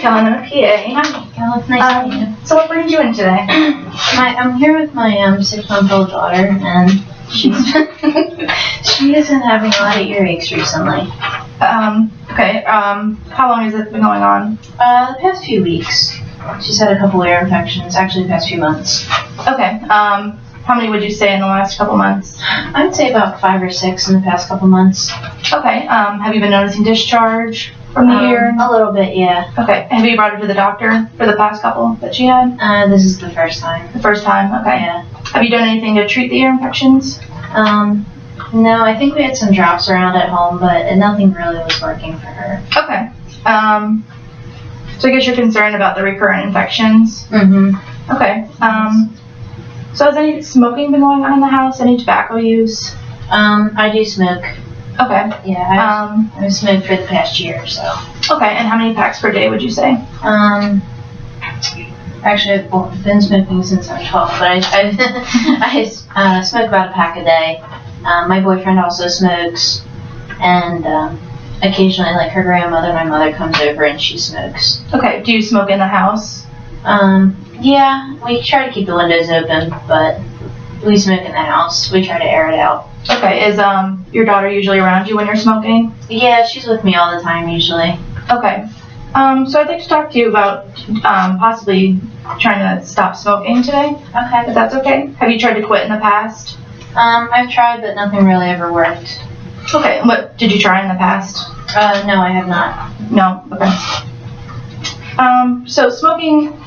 Kellan. I'm a PA. Hi, Kellan. Nice to meet you. So what brings you in today? I'm here with my 6-month-old daughter, and she has been having a lot of earaches recently. Okay. How long has it been going on? The past few weeks. She's had a couple ear infections. Actually, the past few months. Okay. How many would you say in the last couple months? I would say about 5 or 6 in the past couple months. Okay. Have you been noticing discharge from the ear? A little bit, yeah. Okay. Have you brought her to the doctor for the past couple that she had? This is the first time. The first time? Okay. Yeah. Have you done anything to treat the ear infections? No, I think we had some drops around at home, but nothing really was working for her. Okay. So I guess you're concerned about the recurrent infections? Mm-hmm. Okay. So has any smoking been going on in the house? Any tobacco use? I do smoke. Okay. Yeah, I've smoked for the past year or so. Okay, and how many packs per day would you say? Actually, I've been smoking since I'm 12, but I smoke about a pack a day. My boyfriend also smokes, and occasionally, like, her grandmother, my mother, comes over and she smokes. Okay, do you smoke in the house? Yeah, we try to keep the windows open, but we smoke in the house. We try to air it out. Okay, is your daughter usually around you when you're smoking? Yeah, she's with me all the time usually. Okay. So I'd like to talk to you about possibly trying to stop smoking today. Okay. If that's okay. Have you tried to quit in the past? I've tried, but nothing really ever worked. Okay, what did you try in the past? No, I have not. No? Okay. So smoking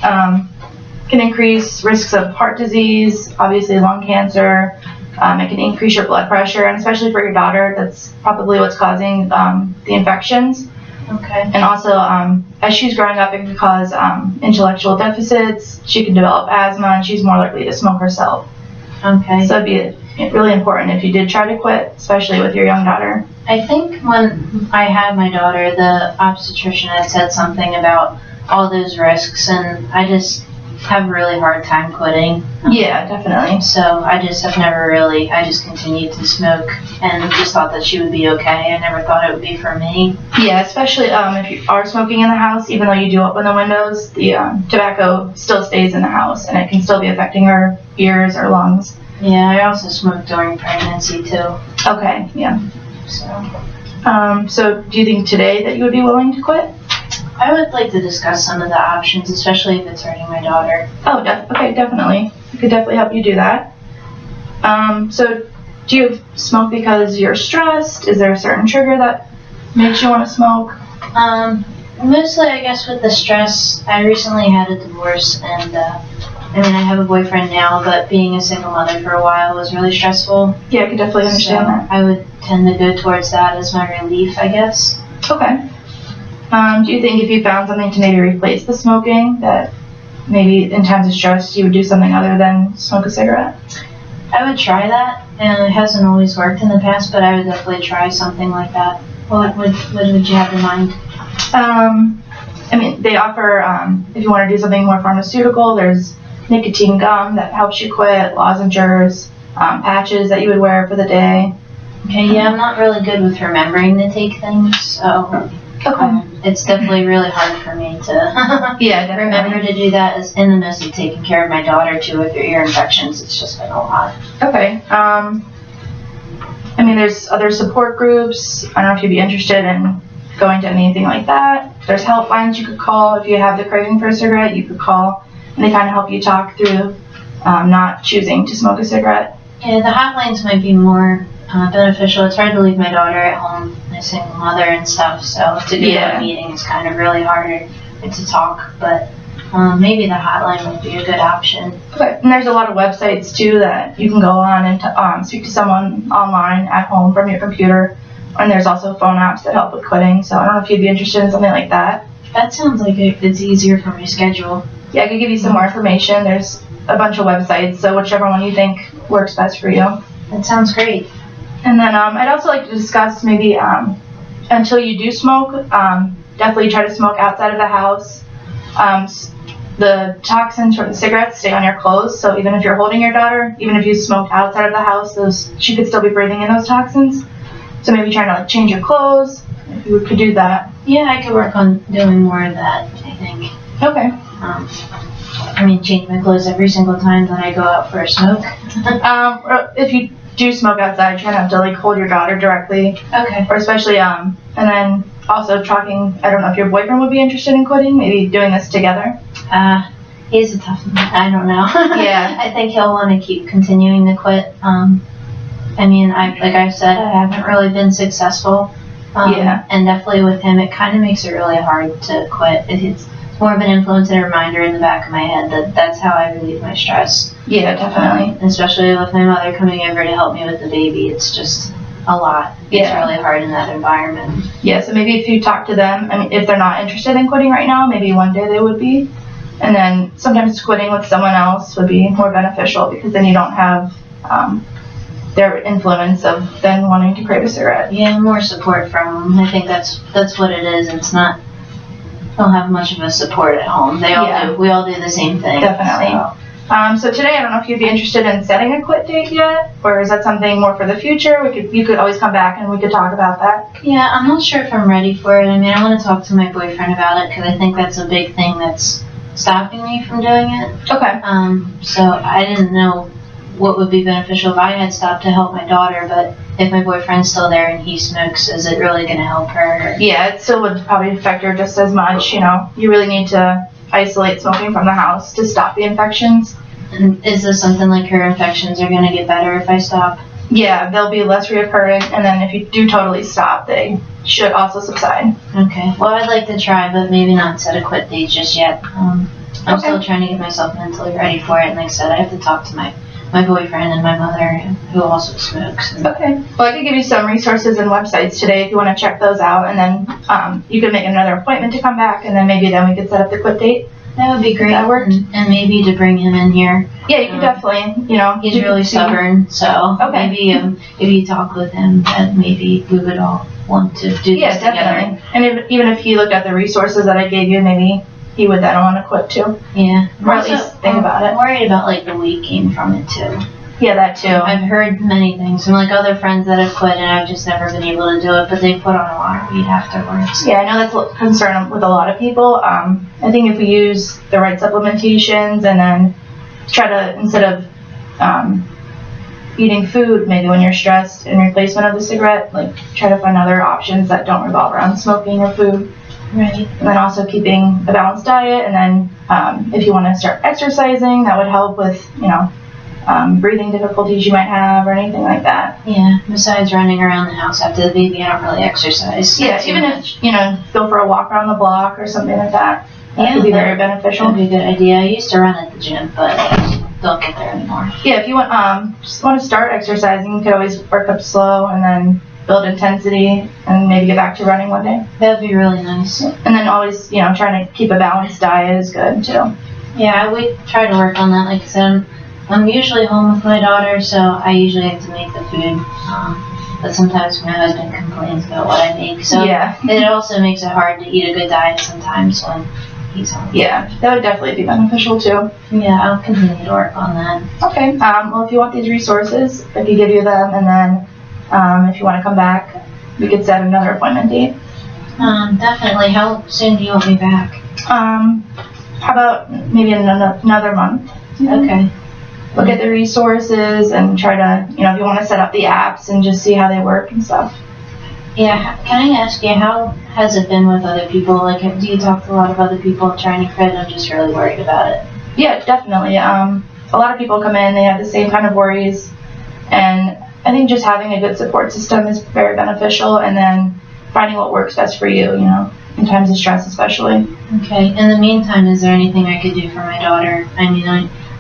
can increase risks of heart disease, obviously lung cancer. It can increase your blood pressure, and especially for your daughter, that's probably what's causing the infections. Okay. And also, as she's growing up, it can cause intellectual deficits. She can develop asthma, and she's more likely to smoke herself. Okay. So it'd be really important if you did try to quit, especially with your young daughter. I think when I had my daughter, the obstetrician had said something about all those risks, and I just have a really hard time quitting. Yeah, definitely. So I just continued to smoke and just thought that she would be okay. I never thought it would be for me. Yeah, especially if you are smoking in the house, even though you do open the windows, the tobacco still stays in the house, and it can still be affecting her ears or lungs. Yeah, I also smoked during pregnancy too. Okay, yeah. So. So do you think today that you would be willing to quit? I would like to discuss some of the options, especially if it's hurting my daughter. Oh, okay, definitely. I could definitely help you do that. So do you smoke because you're stressed? Is there a certain trigger that makes you want to smoke? Mostly, I guess, with the stress. I recently had a divorce, and I have a boyfriend now, but being a single mother for a while was really stressful. Yeah, I could definitely understand that. I would tend to go towards that as my relief, I guess. Okay. Do you think if you found something to maybe replace the smoking, that maybe in times of stress you would do something other than smoke a cigarette? I would try that, and it hasn't always worked in the past, but I would definitely try something like that. What would you have in mind? They offer, if you want to do something more pharmaceutical, there's nicotine gum that helps you quit, lozenges, patches that you would wear for the day. Okay, yeah, I'm not really good with remembering to take things, so it's definitely really hard for me to remember to do that. In the midst of taking care of my daughter too with her ear infections, it's just been a lot. Okay. There's other support groups. I don't know if you'd be interested in going to anything like that. There's helplines you could call if you have the craving for a cigarette. You could call, and they kind of help you talk through not choosing to smoke a cigarette. Yeah, the hotlines might be more beneficial. It's hard to leave my daughter at home, a single mother and stuff, so to go to a meeting is kind of really harder to talk, but maybe the hotline would be a good option. Okay, and there's a lot of websites too that you can go on and speak to someone online at home from your computer, and there's also phone apps that help with quitting, so I don't know if you'd be interested in something like that. That sounds like it's easier for my schedule. Yeah, I could give you some more information. There's a bunch of websites, so whichever one you think works best for you. That sounds great. And then I'd also like to discuss maybe until you do smoke, definitely try to smoke outside of the house. The toxins from the cigarettes stay on your clothes, so even if you're holding your daughter, even if you smoked outside of the house, she could still be breathing in those toxins. So maybe trying to change your clothes, if you could do that. Yeah, I could work on doing more of that, I think. Okay. Change my clothes every single time that I go out for a smoke. If you do smoke outside, try not to like hold your daughter directly. Okay. Or especially, and then also talking, I don't know if your boyfriend would be interested in quitting, maybe doing this together. He's a tough man. I don't know. Yeah. I think he'll want to keep continuing to quit. Like I said, I haven't really been successful. Yeah. And definitely with him, it kind of makes it really hard to quit. It's more of an influence and a reminder in the back of my head that that's how I relieve my stress. Yeah, definitely. Especially with my mother coming over to help me with the baby, it's just a lot. It's really hard in that environment. Yeah, so maybe if you talk to them, and if they're not interested in quitting right now, maybe one day they would be. And then sometimes quitting with someone else would be more beneficial because then you don't have their influence of then wanting to crave a cigarette. Yeah, more support from them. I think that's what it is. It's not, don't have much of a support at home. They all do. We all do the same thing. Definitely. So today, I don't know if you'd be interested in setting a quit date yet, or is that something more for the future? You could always come back and we could talk about that. Yeah, I'm not sure if I'm ready for it. I want to talk to my boyfriend about it because I think that's a big thing that's stopping me from doing it. Okay. So I didn't know what would be beneficial if I had stopped to help my daughter, but if my boyfriend's still there and he smokes, is it really going to help her? Yeah, it still would probably affect her just as much. You really need to isolate smoking from the house to stop the infections. And is this something like her infections are going to get better if I stop? Yeah, they'll be less reoccurring, and then if you do totally stop, they should also subside. Okay. Well, I'd like to try, but maybe not set a quit date just yet. I'm still trying to get myself mentally ready for it, and like I said, I have to talk to my boyfriend and my mother, who also smokes. Okay. Well, I could give you some resources and websites today if you want to check those out, and then you could make another appointment to come back, and then maybe then we could set up the quit date. That would be great. That worked. And maybe to bring him in here. Yeah, you could definitely, He's really stubborn, so maybe if you talk with him, then maybe we would all want to do this together. Definitely. And even if he looked at the resources that I gave you, maybe he would then want to quit too. Yeah. Or at least think about it. I'm worried about like the weight gain from it too. Yeah, that too. I've heard many things from like other friends that have quit and I've just never been able to do it, but they put on a lot of weight afterwards. Yeah, I know that's a concern with a lot of people. I think if we use the right supplementations and then try to, instead of eating food maybe when you're stressed in replacement of the cigarette, like try to find other options that don't revolve around smoking or food. Right. And then also keeping a balanced diet, and then if you want to start exercising, that would help with, breathing difficulties you might have or anything like that. Yeah, besides running around the house after the baby, I don't really exercise. Yeah, even if, go for a walk around the block or something like that. That could be very beneficial. That'd be a good idea. I used to run at the gym, but I don't get there anymore. Yeah, if you just want to start exercising, you could always work up slow and then build intensity and maybe get back to running one day. That'd be really nice. And then always, trying to keep a balanced diet is good too. Yeah, we try to work on that. Like I said, I'm usually home with my daughter, so I usually have to make the food. But sometimes my husband complains about what I make, so it also makes it hard to eat a good diet sometimes when he's home. Yeah, that would definitely be beneficial too. Yeah, I'll continue to work on that. Okay. Well, if you want these resources, I could give you them, and then if you want to come back, we could set another appointment date. Definitely. How soon do you want me back? How about maybe in another month? Okay. Look at the resources and try to, if you want to set up the apps and just see how they work and stuff. Yeah. Can I ask you, how has it been with other people? Like, do you talk to a lot of other people trying to quit? I'm just really worried about it. Yeah, definitely. A lot of people come in, they have the same kind of worries, and I think just having a good support system is very beneficial, and then finding what works best for you, in times of stress especially. Okay. In the meantime, is there anything I could do for my daughter?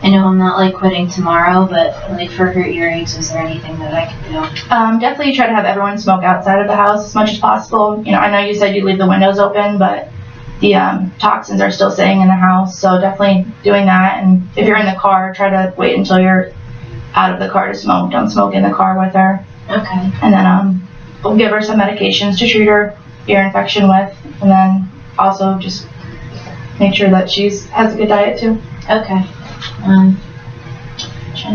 I know I'm not like quitting tomorrow, but like for her earaches, is there anything that I can do? Definitely try to have everyone smoke outside of the house as much as possible. I know you said you leave the windows open, but the toxins are still staying in the house, so definitely doing that. And if you're in the car, try to wait until you're out of the car to smoke. Don't smoke in the car with her. Okay. And then we'll give her some medications to treat her ear infection with, and then also just make sure that she has a good diet too. Okay. Trying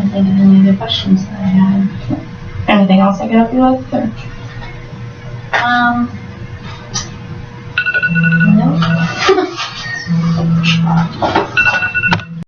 to think of any other questions that I had. Anything else I can help you with? Or? No.